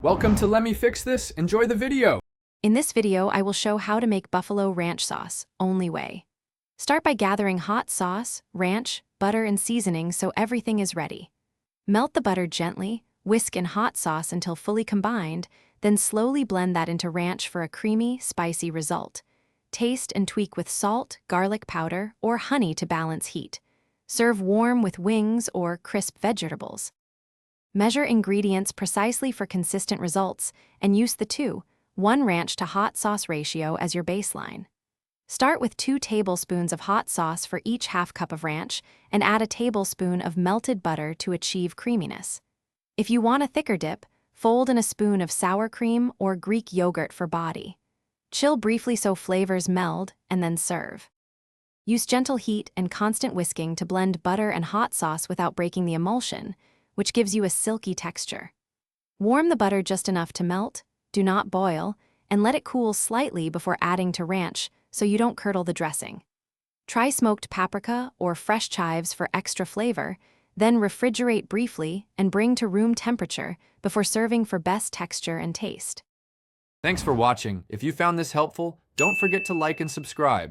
Welcome to Let Me Fix This. Enjoy the video. In this video, I will show how to make buffalo ranch sauce, only way. Start by gathering hot sauce, ranch, butter, and seasoning so everything is ready. Melt the butter gently, whisk in hot sauce until fully combined, then slowly blend that into ranch for a creamy, spicy result. Taste and tweak with salt, garlic powder, or honey to balance heat. Serve warm with wings or crisp vegetables. Measure ingredients precisely for consistent results and use the 2:1 ranch to hot sauce ratio as your baseline. Start with 2 tablespoons of hot sauce for each half cup of ranch and add a tablespoon of melted butter to achieve creaminess. If you want a thicker dip, fold in a spoon of sour cream or Greek yogurt for body. Chill briefly so flavors meld and then serve. Use gentle heat and constant whisking to blend butter and hot sauce without breaking the emulsion, which gives you a silky texture. Warm the butter just enough to melt, do not boil, and let it cool slightly before adding to ranch so you don't curdle the dressing. Try smoked paprika or fresh chives for extra flavor, then refrigerate briefly and bring to room temperature before serving for best texture and taste. Thanks for watching. If you found this helpful, don't forget to like and subscribe.